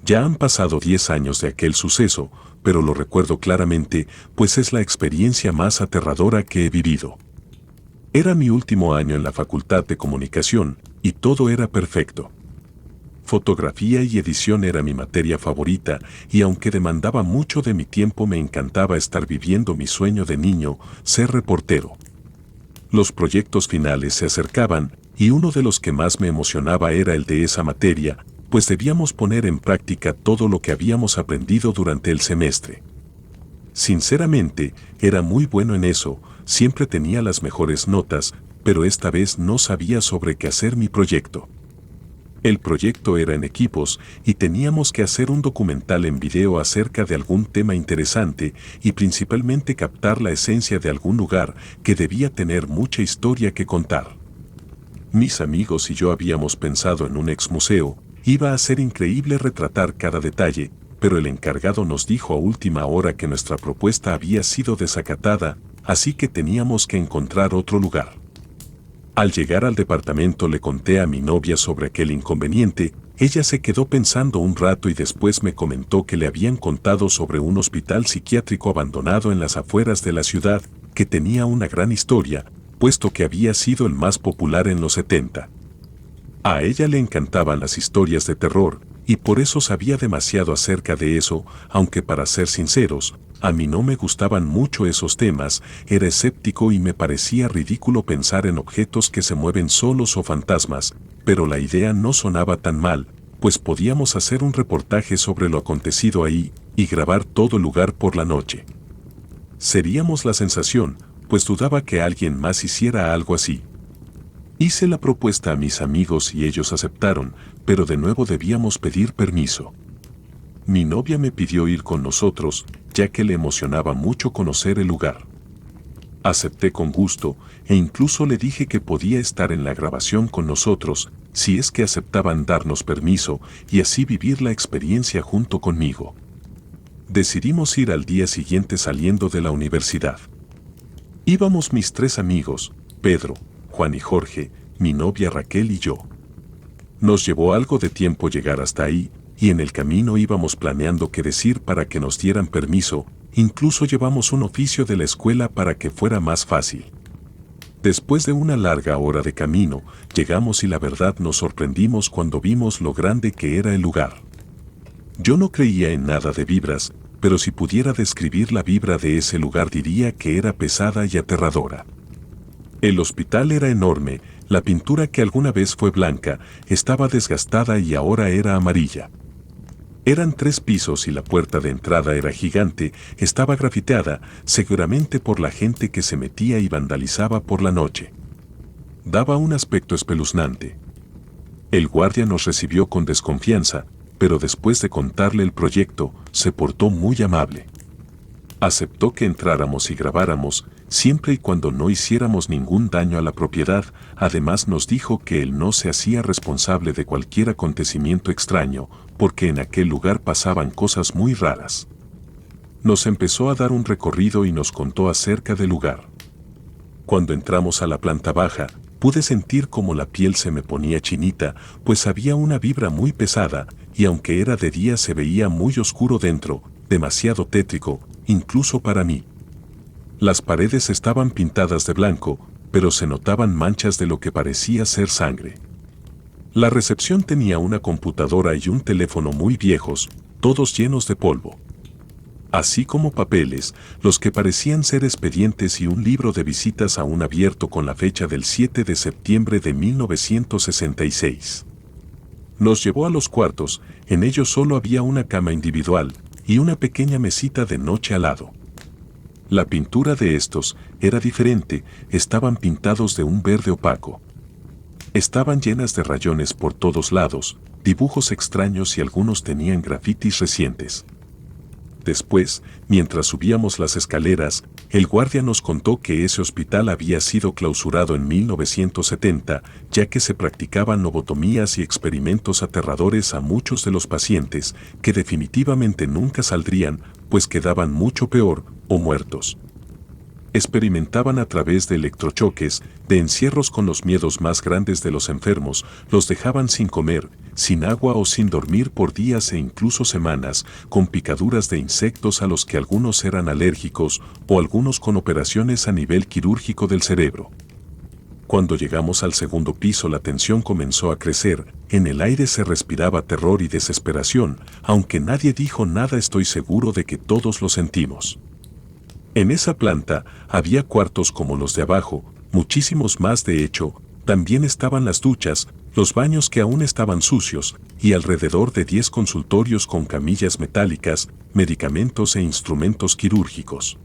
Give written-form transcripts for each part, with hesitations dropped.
Ya han pasado 10 años de aquel suceso, pero lo recuerdo claramente, pues es la experiencia más aterradora que he vivido. Era mi último año en la Facultad de Comunicación, y todo era perfecto. Fotografía y edición era mi materia favorita, y aunque demandaba mucho de mi tiempo, me encantaba estar viviendo mi sueño de niño, ser reportero. Los proyectos finales se acercaban, y uno de los que más me emocionaba era el de esa materia, pues debíamos poner en práctica todo lo que habíamos aprendido durante el semestre. Sinceramente, era muy bueno en eso, siempre tenía las mejores notas, pero esta vez no sabía sobre qué hacer mi proyecto. El proyecto era en equipos y teníamos que hacer un documental en video acerca de algún tema interesante y principalmente captar la esencia de algún lugar que debía tener mucha historia que contar. Mis amigos y yo habíamos pensado en un ex museo. Iba a ser increíble retratar cada detalle, pero el encargado nos dijo a última hora que nuestra propuesta había sido desacatada, así que teníamos que encontrar otro lugar. Al llegar al departamento le conté a mi novia sobre aquel inconveniente. Ella se quedó pensando un rato y después me comentó que le habían contado sobre un hospital psiquiátrico abandonado en las afueras de la ciudad, que tenía una gran historia, puesto que había sido el más popular en los 70. A ella le encantaban las historias de terror, y por eso sabía demasiado acerca de eso, aunque para ser sinceros, a mí no me gustaban mucho esos temas, era escéptico y me parecía ridículo pensar en objetos que se mueven solos o fantasmas, pero la idea no sonaba tan mal, pues podíamos hacer un reportaje sobre lo acontecido ahí, y grabar todo el lugar por la noche. Seríamos la sensación, pues dudaba que alguien más hiciera algo así. Hice la propuesta a mis amigos y ellos aceptaron, pero de nuevo debíamos pedir permiso. Mi novia me pidió ir con nosotros, ya que le emocionaba mucho conocer el lugar. Acepté con gusto, e incluso le dije que podía estar en la grabación con nosotros, si es que aceptaban darnos permiso, y así vivir la experiencia junto conmigo. Decidimos ir al día siguiente saliendo de la universidad. Íbamos mis 3 amigos, Pedro, Juan y Jorge, mi novia Raquel y yo. Nos llevó algo de tiempo llegar hasta ahí, y en el camino íbamos planeando qué decir para que nos dieran permiso, incluso llevamos un oficio de la escuela para que fuera más fácil. Después de una larga hora de camino, llegamos y la verdad nos sorprendimos cuando vimos lo grande que era el lugar. Yo no creía en nada de vibras, pero si pudiera describir la vibra de ese lugar diría que era pesada y aterradora. El hospital era enorme, la pintura que alguna vez fue blanca, estaba desgastada y ahora era amarilla. Eran 3 pisos y la puerta de entrada era gigante, estaba grafiteada, seguramente por la gente que se metía y vandalizaba por la noche. Daba un aspecto espeluznante. El guardia nos recibió con desconfianza, pero después de contarle el proyecto, se portó muy amable. Aceptó que entráramos y grabáramos, siempre y cuando no hiciéramos ningún daño a la propiedad. Además nos dijo que él no se hacía responsable de cualquier acontecimiento extraño, porque en aquel lugar pasaban cosas muy raras. Nos empezó a dar un recorrido y nos contó acerca del lugar. Cuando entramos a la planta baja, pude sentir como la piel se me ponía chinita, pues había una vibra muy pesada, y aunque era de día se veía muy oscuro dentro, demasiado tétrico, incluso para mí. Las paredes estaban pintadas de blanco, pero se notaban manchas de lo que parecía ser sangre. La recepción tenía una computadora y un teléfono muy viejos, todos llenos de polvo. Así como papeles, los que parecían ser expedientes y un libro de visitas aún abierto con la fecha del 7 de septiembre de 1966. Nos llevó a los cuartos, en ellos solo había una cama individual y una pequeña mesita de noche al lado. La pintura de estos era diferente, estaban pintados de un verde opaco. Estaban llenas de rayones por todos lados, dibujos extraños y algunos tenían grafitis recientes. Después, mientras subíamos las escaleras, el guardia nos contó que ese hospital había sido clausurado en 1970, ya que se practicaban lobotomías y experimentos aterradores a muchos de los pacientes, que definitivamente nunca saldrían, pues quedaban mucho peor, o muertos. Experimentaban a través de electrochoques, de encierros con los miedos más grandes de los enfermos, los dejaban sin comer, sin agua o sin dormir por días e incluso semanas, con picaduras de insectos a los que algunos eran alérgicos o algunos con operaciones a nivel quirúrgico del cerebro. Cuando llegamos al segundo piso la tensión comenzó a crecer, en el aire se respiraba terror y desesperación, aunque nadie dijo nada estoy seguro de que todos lo sentimos. En esa planta había cuartos como los de abajo, muchísimos más de hecho, también estaban las duchas, los baños que aún estaban sucios, y alrededor de 10 consultorios con camillas metálicas, medicamentos e instrumentos quirúrgicos.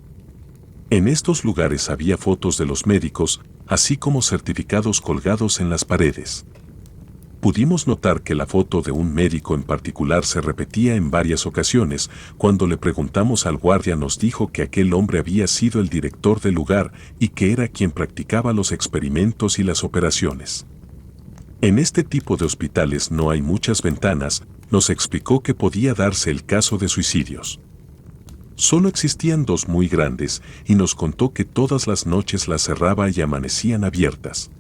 En estos lugares había fotos de los médicos, así como certificados colgados en las paredes. Pudimos notar que la foto de un médico en particular se repetía en varias ocasiones. Cuando le preguntamos al guardia nos dijo que aquel hombre había sido el director del lugar y que era quien practicaba los experimentos y las operaciones. En este tipo de hospitales no hay muchas ventanas, nos explicó que podía darse el caso de suicidios. Solo existían 2 muy grandes y nos contó que todas las noches las cerraba y amanecían abiertas.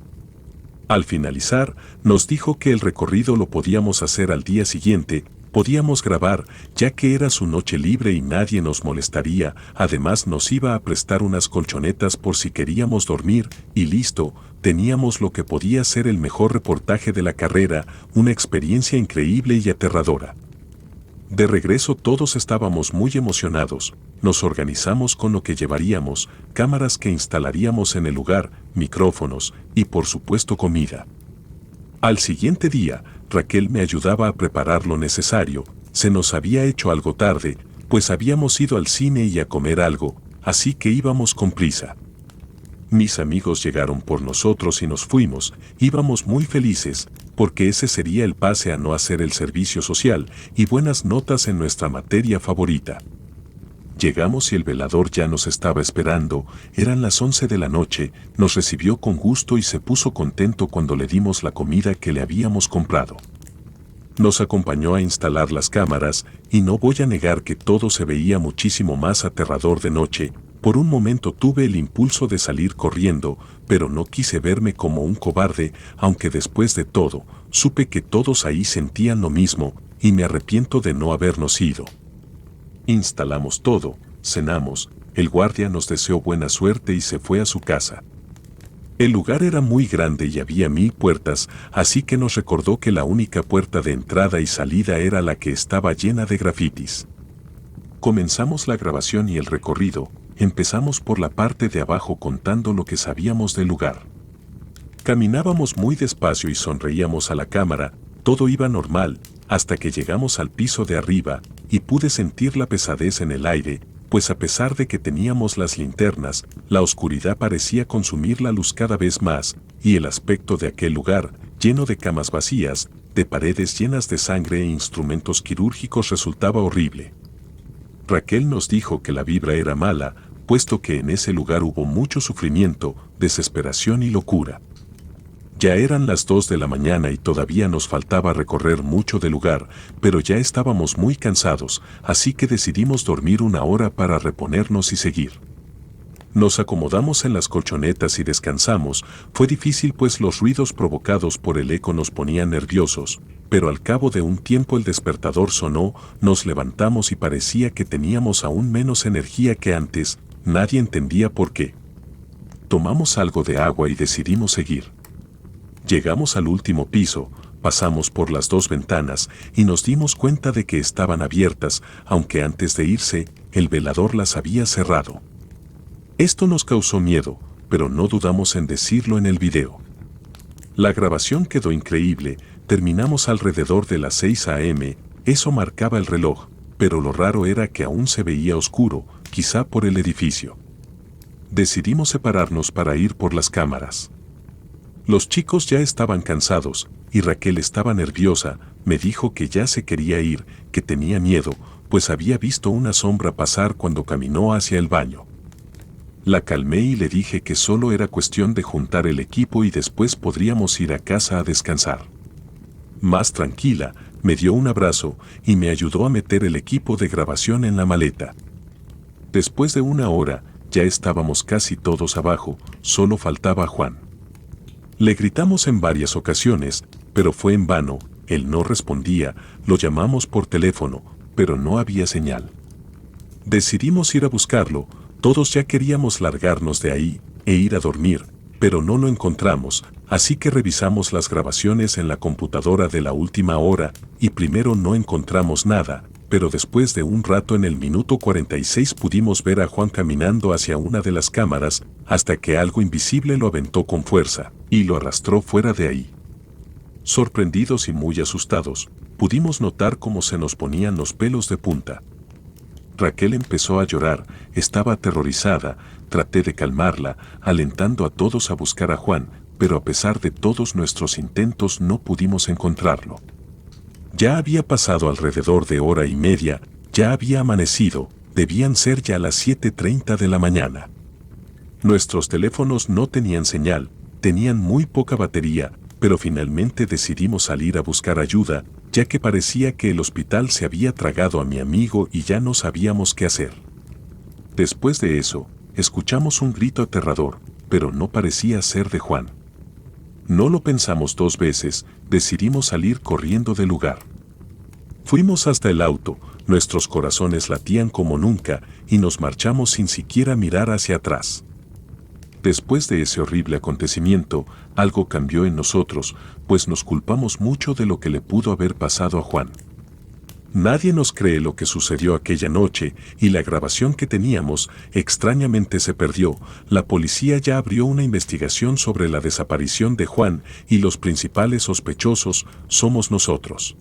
Al finalizar, nos dijo que el recorrido lo podíamos hacer al día siguiente, podíamos grabar, ya que era su noche libre y nadie nos molestaría, además nos iba a prestar unas colchonetas por si queríamos dormir, y listo, teníamos lo que podía ser el mejor reportaje de la carrera, una experiencia increíble y aterradora. De regreso todos estábamos muy emocionados, nos organizamos con lo que llevaríamos, cámaras que instalaríamos en el lugar, micrófonos y por supuesto comida. Al siguiente día, Raquel me ayudaba a preparar lo necesario, se nos había hecho algo tarde, pues habíamos ido al cine y a comer algo, así que íbamos con prisa. Mis amigos llegaron por nosotros y nos fuimos, íbamos muy felices, porque ese sería el pase a no hacer el servicio social y buenas notas en nuestra materia favorita. Llegamos y el velador ya nos estaba esperando, eran las 11 de la noche, nos recibió con gusto y se puso contento cuando le dimos la comida que le habíamos comprado. Nos acompañó a instalar las cámaras y no voy a negar que todo se veía muchísimo más aterrador de noche. Por un momento tuve el impulso de salir corriendo, pero no quise verme como un cobarde, aunque después de todo, supe que todos ahí sentían lo mismo, y me arrepiento de no habernos ido. Instalamos todo, cenamos, el guardia nos deseó buena suerte y se fue a su casa. El lugar era muy grande y había 1000 puertas, así que nos recordó que la única puerta de entrada y salida era la que estaba llena de grafitis. Comenzamos la grabación y el recorrido. Empezamos por la parte de abajo contando lo que sabíamos del lugar. Caminábamos muy despacio y sonreíamos a la cámara, todo iba normal, hasta que llegamos al piso de arriba, y pude sentir la pesadez en el aire, pues a pesar de que teníamos las linternas, la oscuridad parecía consumir la luz cada vez más, y el aspecto de aquel lugar, lleno de camas vacías, de paredes llenas de sangre e instrumentos quirúrgicos resultaba horrible. Raquel nos dijo que la vibra era mala, puesto que en ese lugar hubo mucho sufrimiento, desesperación y locura. Ya eran las 2 de la mañana y todavía nos faltaba recorrer mucho del lugar, pero ya estábamos muy cansados, así que decidimos dormir 1 hora para reponernos y seguir. Nos acomodamos en las colchonetas y descansamos, fue difícil pues los ruidos provocados por el eco nos ponían nerviosos, pero al cabo de un tiempo el despertador sonó, nos levantamos y parecía que teníamos aún menos energía que antes, nadie entendía por qué. Tomamos algo de agua y decidimos seguir. Llegamos al último piso, pasamos por las 2 ventanas y nos dimos cuenta de que estaban abiertas, aunque antes de irse, el velador las había cerrado. Esto nos causó miedo, pero no dudamos en decirlo en el video. La grabación quedó increíble, terminamos alrededor de las 6 a.m., eso marcaba el reloj, pero lo raro era que aún se veía oscuro, quizá por el edificio. Decidimos separarnos para ir por las cámaras. Los chicos ya estaban cansados, y Raquel estaba nerviosa, me dijo que ya se quería ir, que tenía miedo, pues había visto una sombra pasar cuando caminó hacia el baño. La calmé y le dije que solo era cuestión de juntar el equipo y después podríamos ir a casa a descansar. Más tranquila, me dio un abrazo y me ayudó a meter el equipo de grabación en la maleta. Después de 1 hora, ya estábamos casi todos abajo, solo faltaba Juan. Le gritamos en varias ocasiones, pero fue en vano, él no respondía, lo llamamos por teléfono, pero no había señal. Decidimos ir a buscarlo, todos ya queríamos largarnos de ahí e ir a dormir, pero no lo encontramos, así que revisamos las grabaciones en la computadora de la última hora y primero no encontramos nada, pero después de un rato en el minuto 46 pudimos ver a Juan caminando hacia una de las cámaras hasta que algo invisible lo aventó con fuerza y lo arrastró fuera de ahí. Sorprendidos y muy asustados, pudimos notar cómo se nos ponían los pelos de punta. Raquel empezó a llorar, estaba aterrorizada, traté de calmarla, alentando a todos a buscar a Juan, pero a pesar de todos nuestros intentos no pudimos encontrarlo. Ya había pasado alrededor de hora y media, ya había amanecido, debían ser ya las 7:30 de la mañana. Nuestros teléfonos no tenían señal, tenían muy poca batería, pero finalmente decidimos salir a buscar ayuda, ya que parecía que el hospital se había tragado a mi amigo y ya no sabíamos qué hacer. Después de eso, escuchamos un grito aterrador, pero no parecía ser de Juan. No lo pensamos dos veces, decidimos salir corriendo del lugar. Fuimos hasta el auto, nuestros corazones latían como nunca y nos marchamos sin siquiera mirar hacia atrás. Después de ese horrible acontecimiento, algo cambió en nosotros, pues nos culpamos mucho de lo que le pudo haber pasado a Juan. Nadie nos cree lo que sucedió aquella noche y la grabación que teníamos extrañamente se perdió. La policía ya abrió una investigación sobre la desaparición de Juan y los principales sospechosos somos nosotros.